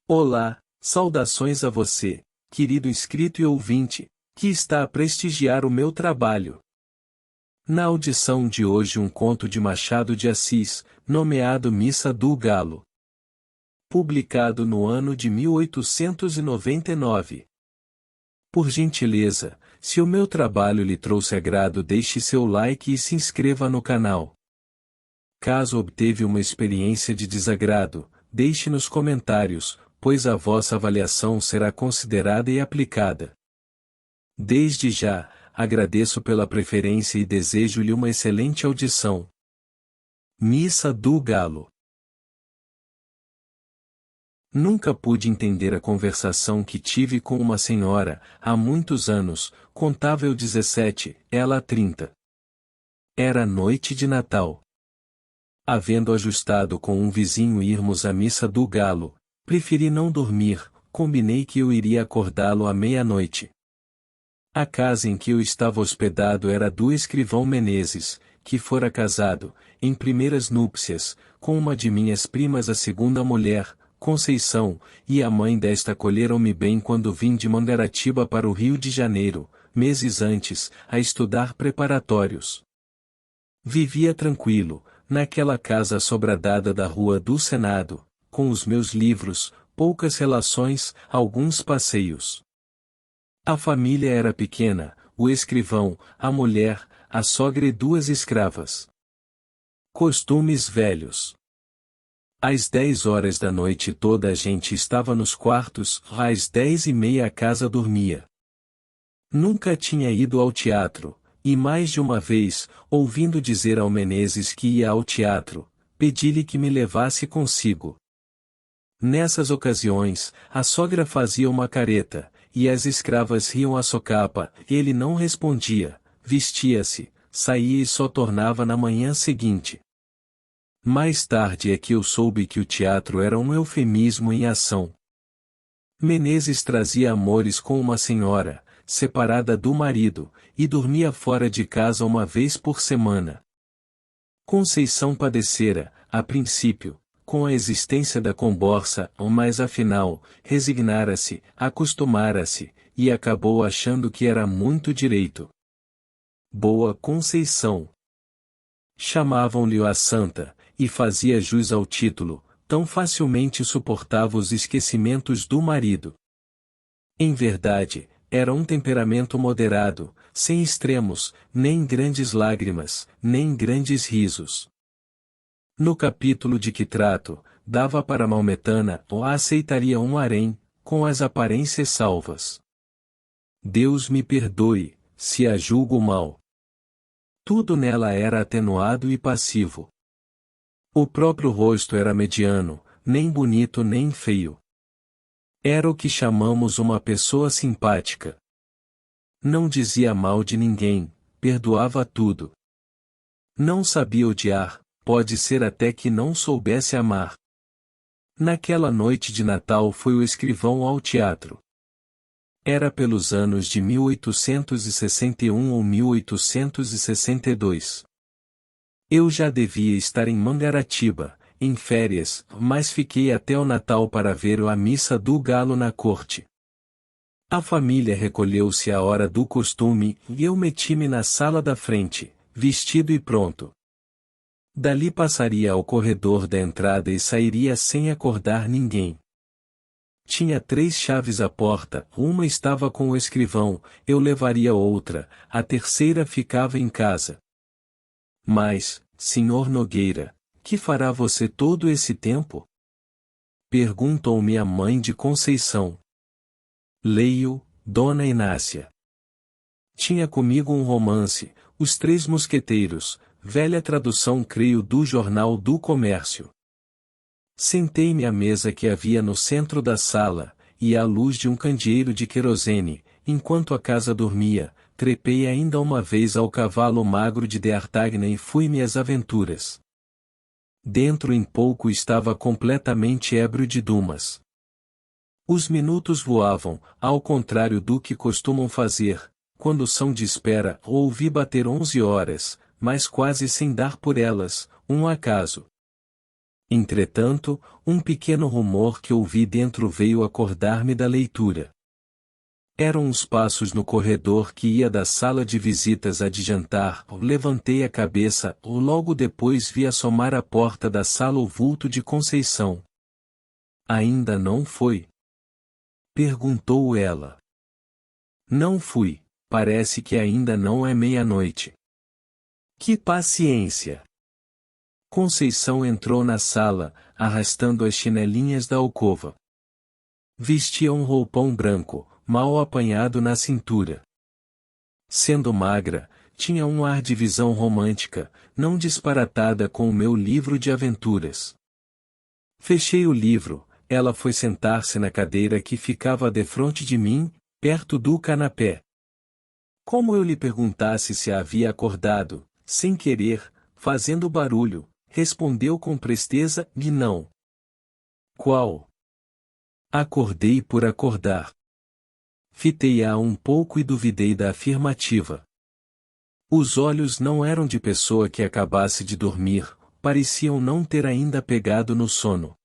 Olá, saudações a você, querido inscrito e ouvinte, que está a prestigiar o meu trabalho. Na audição de hoje um conto de Machado de Assis, nomeado Missa do Galo. Publicado no ano de 1899. Por gentileza, se o meu trabalho lhe trouxe agrado, deixe seu like e se inscreva no canal. Caso obteve uma experiência de desagrado, deixe nos comentários, pois a vossa avaliação será considerada e aplicada. Desde já, agradeço pela preferência e desejo-lhe uma excelente audição. Missa do Galo. Nunca pude entender a conversação que tive com uma senhora, há muitos anos, contava eu 17, ela 30. Era noite de Natal. Havendo ajustado com um vizinho irmos à missa do Galo, preferi não dormir, combinei que eu iria acordá-lo à meia-noite. A casa em que eu estava hospedado era do escrivão Menezes, que fora casado, em primeiras núpcias, com uma de minhas primas, a segunda mulher, Conceição, e a mãe desta acolheram-me bem quando vim de Mangaratiba para o Rio de Janeiro, meses antes, a estudar preparatórios. Vivia tranquilo, naquela casa sobradada da Rua do Senado, com os meus livros, poucas relações, alguns passeios. A família era pequena, o escrivão, a mulher, a sogra e 2 escravas. Costumes velhos. Às 10 horas da noite toda a gente estava nos quartos, às 10:30 a casa dormia. Nunca tinha ido ao teatro, e mais de uma vez, ouvindo dizer ao Menezes que ia ao teatro, pedi-lhe que me levasse consigo. Nessas ocasiões, a sogra fazia uma careta, e as escravas riam à socapa, ele não respondia, vestia-se, saía e só tornava na manhã seguinte. Mais tarde é que eu soube que o teatro era um eufemismo em ação. Menezes trazia amores com uma senhora, separada do marido, e dormia fora de casa uma vez por semana. Conceição padecera, a princípio, com a existência da comborça, mas afinal, resignara-se, acostumara-se, e acabou achando que era muito direito. Boa Conceição. Chamavam-lhe a santa, e fazia jus ao título, tão facilmente suportava os esquecimentos do marido. Em verdade, era um temperamento moderado, sem extremos, nem grandes lágrimas, nem grandes risos. No capítulo de que trato, dava para Maometana ou aceitaria um harém, com as aparências salvas. Deus me perdoe, se a julgo mal. Tudo nela era atenuado e passivo. O próprio rosto era mediano, nem bonito nem feio. Era o que chamamos uma pessoa simpática. Não dizia mal de ninguém, perdoava tudo. Não sabia odiar, pode ser até que não soubesse amar. Naquela noite de Natal foi o escrivão ao teatro. Era pelos anos de 1861 ou 1862. Eu já devia estar em Mangaratiba, em férias, mas fiquei até o Natal para ver a missa do Galo na corte. A família recolheu-se à hora do costume, e eu meti-me na sala da frente, vestido e pronto. Dali passaria ao corredor da entrada e sairia sem acordar ninguém. Tinha 3 chaves à porta, uma estava com o escrivão, eu levaria outra, a terceira ficava em casa. Mas, Sr. Nogueira, que fará você todo esse tempo? Perguntou-me a mãe de Conceição. Leio, Dona Inácia. Tinha comigo um romance, Os 3 Mosqueteiros, velha tradução creio do Jornal do Comércio. Sentei-me à mesa que havia no centro da sala, e à luz de um candeeiro de querosene, enquanto a casa dormia, trepei ainda uma vez ao cavalo magro de D'Artagnan e fui-me às aventuras. Dentro em pouco estava completamente ébrio de Dumas. Os minutos voavam, ao contrário do que costumam fazer, quando são de espera, ouvi bater 11 horas, mas quase sem dar por elas, um acaso. Entretanto, um pequeno rumor que ouvi dentro veio acordar-me da leitura. Eram uns passos no corredor que ia da sala de visitas à de jantar. Levantei a cabeça, logo depois vi assomar à porta da sala o vulto de Conceição. Ainda não foi? Perguntou ela. Não fui, parece que ainda não é meia-noite. Que paciência! Conceição entrou na sala, arrastando as chinelinhas da alcova. Vestia um roupão branco, mal apanhado na cintura. Sendo magra, tinha um ar de visão romântica, não disparatada com o meu livro de aventuras. Fechei o livro, ela foi sentar-se na cadeira que ficava defronte de mim, perto do canapé. Como eu lhe perguntasse se a havia acordado, sem querer, fazendo barulho, respondeu com presteza, e não. Qual? Acordei por acordar. Fitei-a um pouco e duvidei da afirmativa. Os olhos não eram de pessoa que acabasse de dormir, pareciam não ter ainda pegado no sono.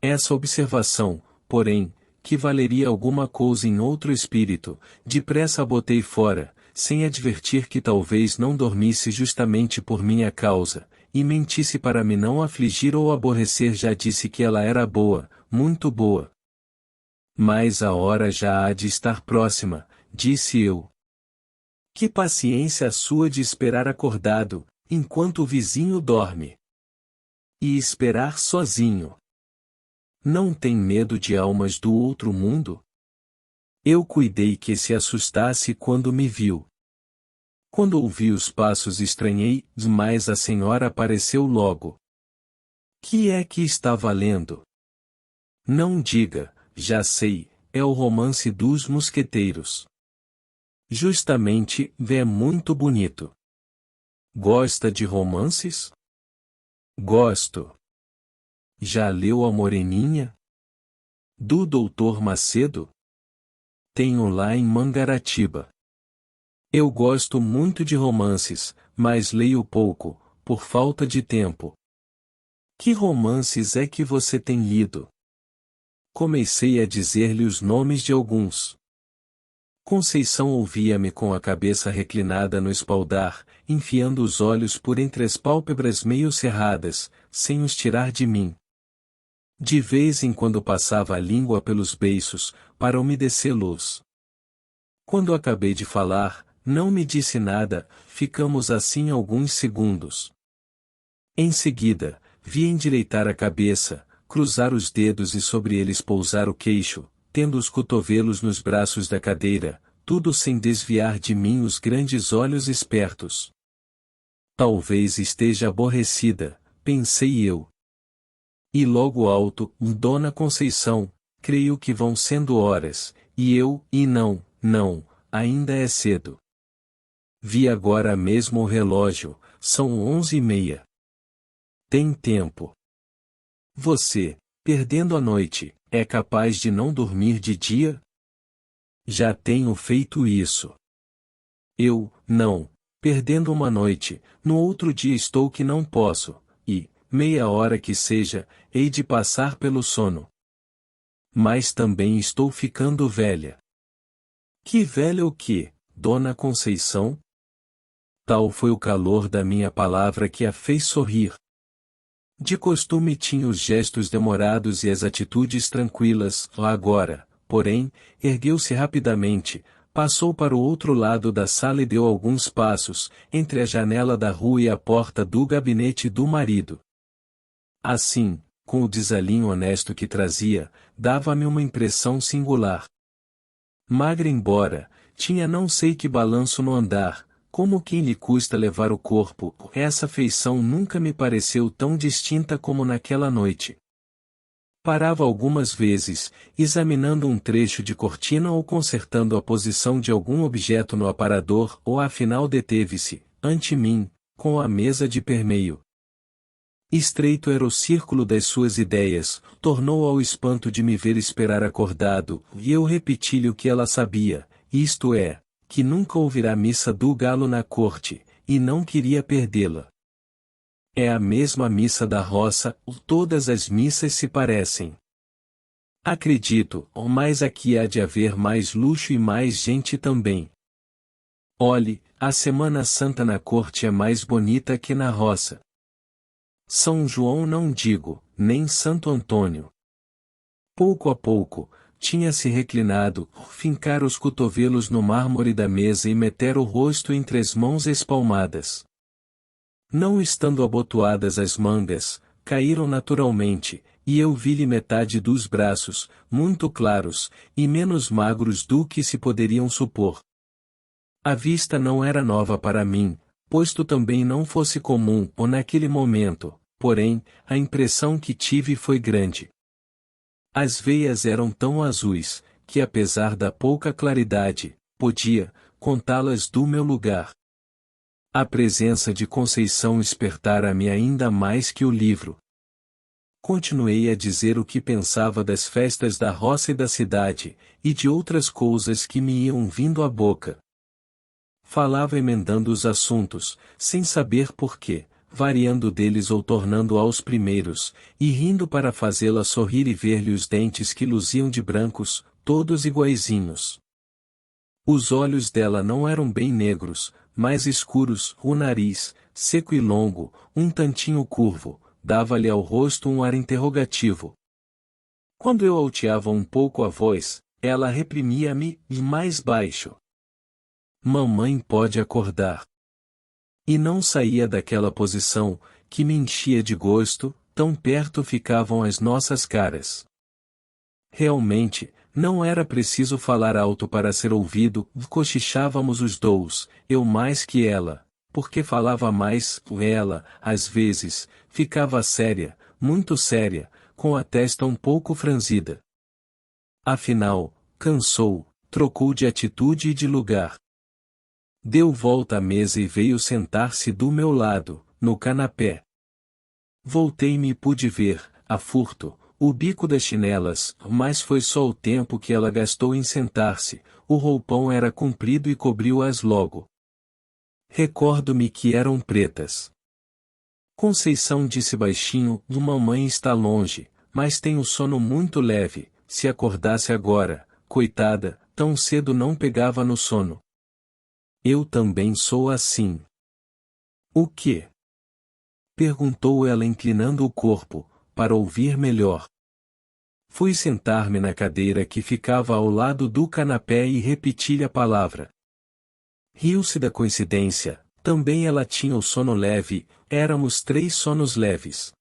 Essa observação, porém, que valeria alguma coisa em outro espírito, depressa a botei fora, sem advertir que talvez não dormisse justamente por minha causa, e mentisse para me não afligir ou aborrecer. Já disse que ela era boa, muito boa. Mas a hora já há de estar próxima, disse eu. Que paciência a sua de esperar acordado, enquanto o vizinho dorme. E esperar sozinho. Não tem medo de almas do outro mundo? Eu cuidei que se assustasse quando me viu. Quando ouvi os passos estranhei, mas a senhora apareceu logo. Que é que estava lendo? Não diga, já sei, é o romance dos mosqueteiros. Justamente, é muito bonito. Gosta de romances? Gosto. Já leu A Moreninha? Do Dr. Macedo? Tenho lá em Mangaratiba. Eu gosto muito de romances, mas leio pouco, por falta de tempo. Que romances é que você tem lido? Comecei a dizer-lhe os nomes de alguns. Conceição ouvia-me com a cabeça reclinada no espaldar, enfiando os olhos por entre as pálpebras meio cerradas, sem os tirar de mim. De vez em quando passava a língua pelos beiços, para umedecê-los. Quando acabei de falar, não me disse nada, ficamos assim alguns segundos. Em seguida, vi endireitar a cabeça, cruzar os dedos e sobre eles pousar o queixo, tendo os cotovelos nos braços da cadeira, tudo sem desviar de mim os grandes olhos espertos. Talvez esteja aborrecida, pensei eu. E logo alto, Dona Conceição, creio que vão sendo horas, e eu, não, ainda é cedo. Vi agora mesmo o relógio, são 11h30. Tem tempo. Você, perdendo a noite, é capaz de não dormir de dia? Já tenho feito isso. Eu, não, perdendo uma noite, no outro dia estou que não posso, e, meia hora que seja, hei de passar pelo sono. Mas também estou ficando velha. Que velha o quê, Dona Conceição? Tal foi o calor da minha palavra que a fez sorrir. De costume tinha os gestos demorados e as atitudes tranquilas, agora, porém, ergueu-se rapidamente, passou para o outro lado da sala e deu alguns passos, entre a janela da rua e a porta do gabinete do marido. Assim, com o desalinho honesto que trazia, dava-me uma impressão singular. Magra embora, tinha não sei que balanço no andar, como quem lhe custa levar o corpo, essa feição nunca me pareceu tão distinta como naquela noite. Parava algumas vezes, examinando um trecho de cortina ou consertando a posição de algum objeto no aparador, ou afinal deteve-se, ante mim, com a mesa de permeio. Estreito era o círculo das suas ideias, tornou ao espanto de me ver esperar acordado, e eu repeti-lhe o que ela sabia, isto é, que nunca ouvirá missa do galo na corte, e não queria perdê-la. É a mesma missa da roça, todas as missas se parecem. Acredito, mas aqui há de haver mais luxo e mais gente também. Olhe, a Semana Santa na corte é mais bonita que na roça. São João não digo, nem Santo Antônio. Pouco a pouco, tinha-se reclinado, fincar os cotovelos no mármore da mesa e meter o rosto entre as mãos espalmadas. Não estando abotoadas as mangas, caíram naturalmente, e eu vi-lhe metade dos braços, muito claros, e menos magros do que se poderiam supor. A vista não era nova para mim, posto também não fosse comum, ou naquele momento, porém, a impressão que tive foi grande. As veias eram tão azuis, que apesar da pouca claridade, podia, contá-las do meu lugar. A presença de Conceição espertara-me ainda mais que o livro. Continuei a dizer o que pensava das festas da roça e da cidade, e de outras coisas que me iam vindo à boca. Falava emendando os assuntos, sem saber porquê, variando deles ou tornando aos primeiros, e rindo para fazê-la sorrir e ver-lhe os dentes que luziam de brancos, todos iguaizinhos. Os olhos dela não eram bem negros, mais escuros, o nariz, seco e longo, um tantinho curvo, dava-lhe ao rosto um ar interrogativo. Quando eu alteava um pouco a voz, ela reprimia-me, e mais baixo. Mamãe pode acordar. E não saía daquela posição, que me enchia de gosto, tão perto ficavam as nossas caras. Realmente, não era preciso falar alto para ser ouvido, cochichávamos os dous, eu mais que ela, porque falava mais, ela, às vezes, ficava séria, muito séria, com a testa um pouco franzida. Afinal, cansou, trocou de atitude e de lugar. Deu volta à mesa e veio sentar-se do meu lado, no canapé. Voltei-me e pude ver, a furto, o bico das chinelas, mas foi só o tempo que ela gastou em sentar-se, o roupão era comprido e cobriu-as logo. Recordo-me que eram pretas. Conceição disse baixinho, mamãe está longe, mas tem o sono muito leve, se acordasse agora, coitada, tão cedo não pegava no sono. Eu também sou assim. O quê? Perguntou ela inclinando o corpo, para ouvir melhor. Fui sentar-me na cadeira que ficava ao lado do canapé e repeti-lhe a palavra. Riu-se da coincidência, também ela tinha o sono leve, éramos 3 sonos leves.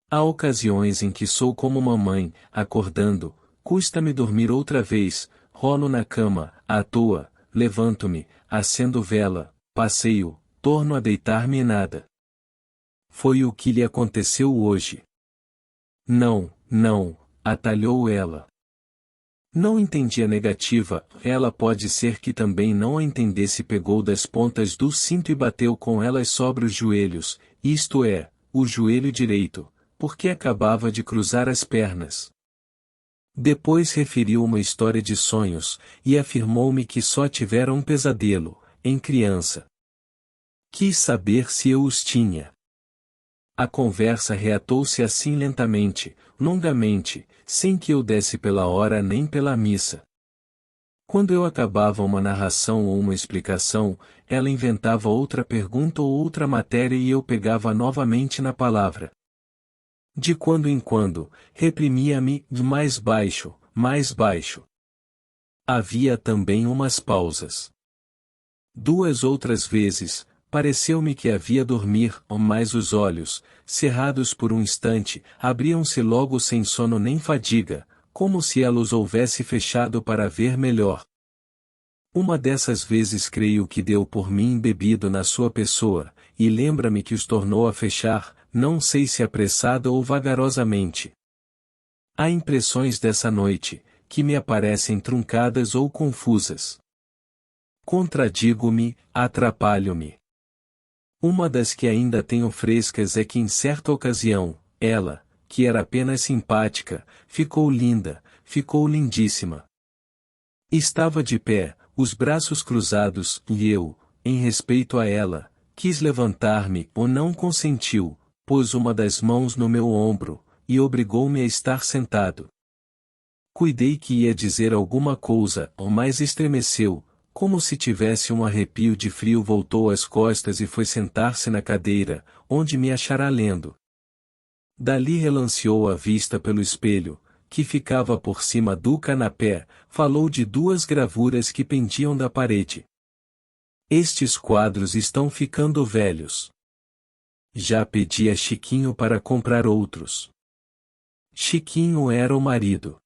Há ocasiões em que sou como mamãe, acordando, custa-me dormir outra vez, rolo na cama, à toa, levanto-me, acendo vela, passeio, torno a deitar-me e nada. Foi o que lhe aconteceu hoje. Não, não, atalhou ela. Não entendi a negativa, ela pode ser que também não a entendesse. Pegou das pontas do cinto e bateu com elas sobre os joelhos, isto é, o joelho direito, porque acabava de cruzar as pernas. Depois referiu uma história de sonhos, e afirmou-me que só tivera um pesadelo, em criança. Quis saber se eu os tinha. A conversa reatou-se assim lentamente, longamente, sem que eu desse pela hora nem pela missa. Quando eu acabava uma narração ou uma explicação, ela inventava outra pergunta ou outra matéria e eu pegava novamente na palavra. De quando em quando, reprimia-me, mais baixo, mais baixo. Havia também umas pausas. 2 outras vezes, pareceu-me que havia dormir, mas os olhos, cerrados por um instante, abriam-se logo sem sono nem fadiga, como se ela os houvesse fechado para ver melhor. Uma dessas vezes creio que deu por mim embebido na sua pessoa, e lembra-me que os tornou a fechar, não sei se apressada ou vagarosamente. Há impressões dessa noite, que me aparecem truncadas ou confusas. Contradigo-me, atrapalho-me. Uma das que ainda tenho frescas é que em certa ocasião, ela, que era apenas simpática, ficou linda, ficou lindíssima. Estava de pé, os braços cruzados, e eu, em respeito a ela, Quis levantar-me, ou não consentiu, pôs uma das mãos no meu ombro, e obrigou-me a estar sentado. Cuidei que ia dizer alguma coisa, mas estremeceu, como se tivesse um arrepio de frio, voltou as costas e foi sentar-se na cadeira, onde me achará lendo. Dali relanceou a vista pelo espelho, que ficava por cima do canapé, falou de duas gravuras que pendiam da parede. Estes quadros estão ficando velhos. Já pedi a Chiquinho para comprar outros. Chiquinho era o marido.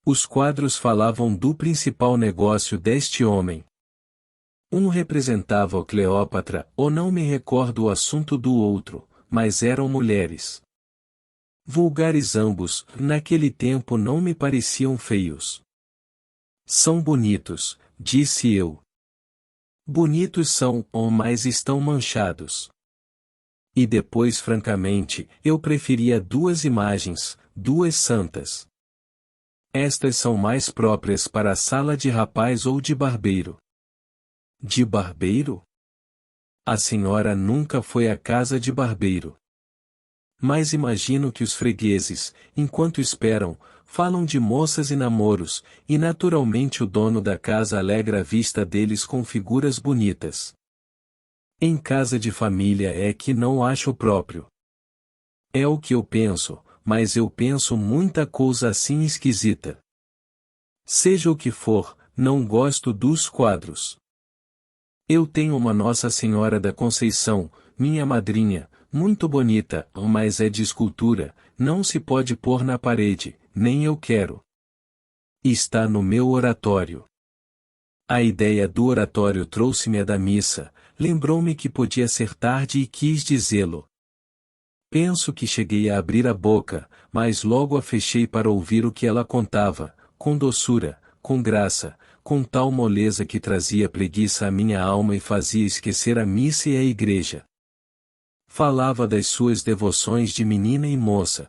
Os quadros falavam do principal negócio deste homem. Um representava o Cleópatra, ou não me recordo o assunto do outro, mas eram mulheres. Vulgares ambos, naquele tempo não me pareciam feios. São bonitos, disse eu. Bonitos são, mas estão manchados. E depois, francamente, eu preferia duas imagens, duas santas. Estas são mais próprias para a sala de rapaz ou de barbeiro. De barbeiro? A senhora nunca foi à casa de barbeiro. Mas imagino que os fregueses, enquanto esperam, falam de moças e namoros, e naturalmente o dono da casa alegra a vista deles com figuras bonitas. Em casa de família é que não acho próprio. É o que eu penso, mas eu penso muita coisa assim esquisita. Seja o que for, não gosto dos quadros. Eu tenho uma Nossa Senhora da Conceição, minha madrinha, muito bonita, mas é de escultura, não se pode pôr na parede, nem eu quero. Está no meu oratório. A ideia do oratório trouxe-me a da missa, lembrou-me que podia ser tarde e quis dizê-lo. Penso que cheguei a abrir a boca, mas logo a fechei para ouvir o que ela contava, com doçura, com graça, com tal moleza que trazia preguiça à minha alma e fazia esquecer a missa e a igreja. Falava das suas devoções de menina e moça.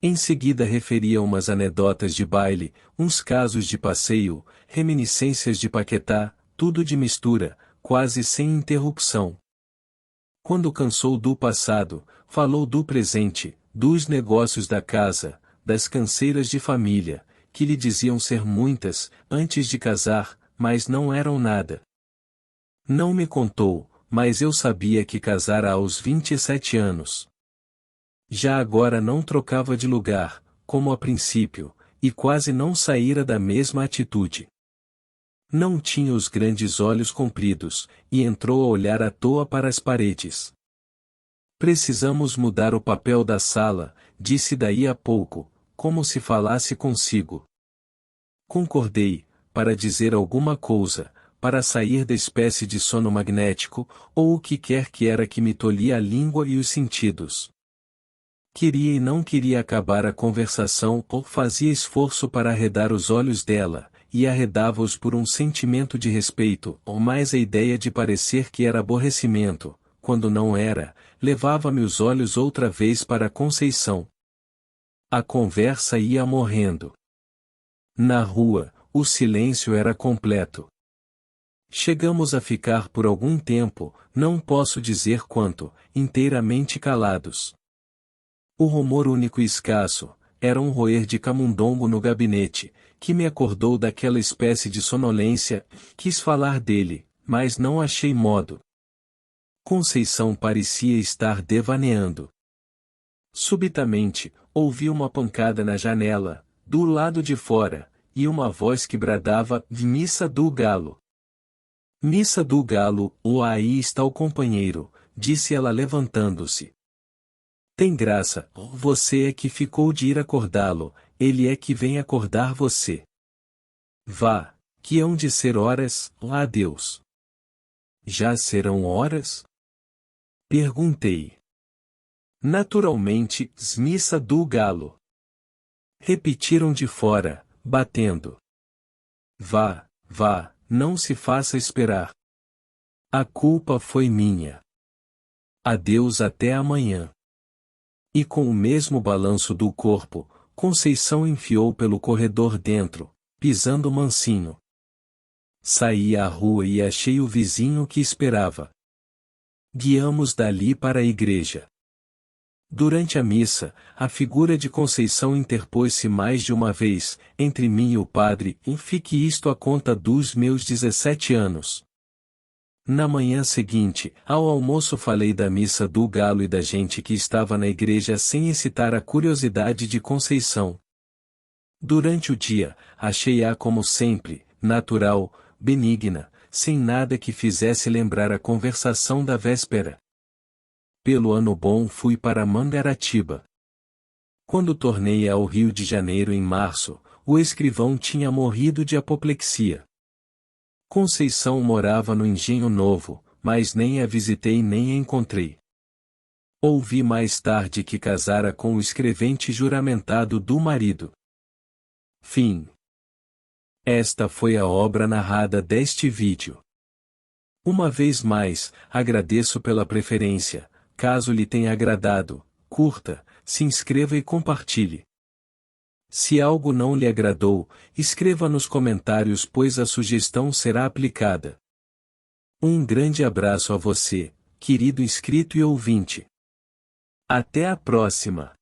Em seguida referia umas anedotas de baile, uns casos de passeio, reminiscências de Paquetá, tudo de mistura, quase sem interrupção. Quando cansou do passado, falou do presente, dos negócios da casa, das canseiras de família, que lhe diziam ser muitas, antes de casar, mas não eram nada. Não me contou, mas eu sabia que casara aos 27 anos. Já agora não trocava de lugar, como a princípio, e quase não saíra da mesma atitude. Não tinha os grandes olhos compridos, e entrou a olhar à toa para as paredes. Precisamos mudar o papel da sala, disse daí a pouco, como se falasse consigo. Concordei, para dizer alguma coisa, para sair da espécie de sono magnético, ou o que quer que era que me tolhia a língua e os sentidos. Queria e não queria acabar a conversação ou fazia esforço para arredar os olhos dela, e arredava-os por um sentimento de respeito, ou mais a ideia de parecer que era aborrecimento, quando não era, levava-me os olhos outra vez para Conceição. A conversa ia morrendo. Na rua, o silêncio era completo. Chegamos a ficar por algum tempo, não posso dizer quanto, inteiramente calados. O rumor único e escasso, era um roer de camundongo no gabinete, que me acordou daquela espécie de sonolência, quis falar dele, mas não achei modo. Conceição parecia estar devaneando. Subitamente, ouvi uma pancada na janela, do lado de fora, e uma voz que bradava, Missa do Galo. Missa do Galo, aí está o companheiro, disse ela levantando-se. Tem graça, você é que ficou de ir acordá-lo, ele é que vem acordar você. Vá, que hão de ser horas, adeus. Já serão horas? Perguntei. Naturalmente, missa do galo. Repetiram de fora, batendo. Vá, vá, não se faça esperar. A culpa foi minha. Adeus até amanhã. E com o mesmo balanço do corpo, Conceição enfiou pelo corredor dentro, pisando mansinho. Saí à rua e achei o vizinho que esperava. Guiamos dali para a igreja. Durante a missa, a figura de Conceição interpôs-se mais de uma vez, entre mim e o padre, e fique isto a conta dos meus 17 anos. Na manhã seguinte, ao almoço falei da missa do Galo e da gente que estava na igreja sem excitar a curiosidade de Conceição. Durante o dia, achei-a como sempre, natural, benigna, sem nada que fizesse lembrar a conversação da véspera. Pelo ano bom fui para Mangaratiba. Quando tornei ao Rio de Janeiro em março, o escrivão tinha morrido de apoplexia. Conceição morava no Engenho Novo, mas nem a visitei nem a encontrei. Ouvi mais tarde que casara com o escrevente juramentado do marido. Fim. Esta foi a obra narrada deste vídeo. Uma vez mais, agradeço pela preferência. Caso lhe tenha agradado, curta, se inscreva e compartilhe. Se algo não lhe agradou, escreva nos comentários pois a sugestão será aplicada. Um grande abraço a você, querido inscrito e ouvinte. Até a próxima!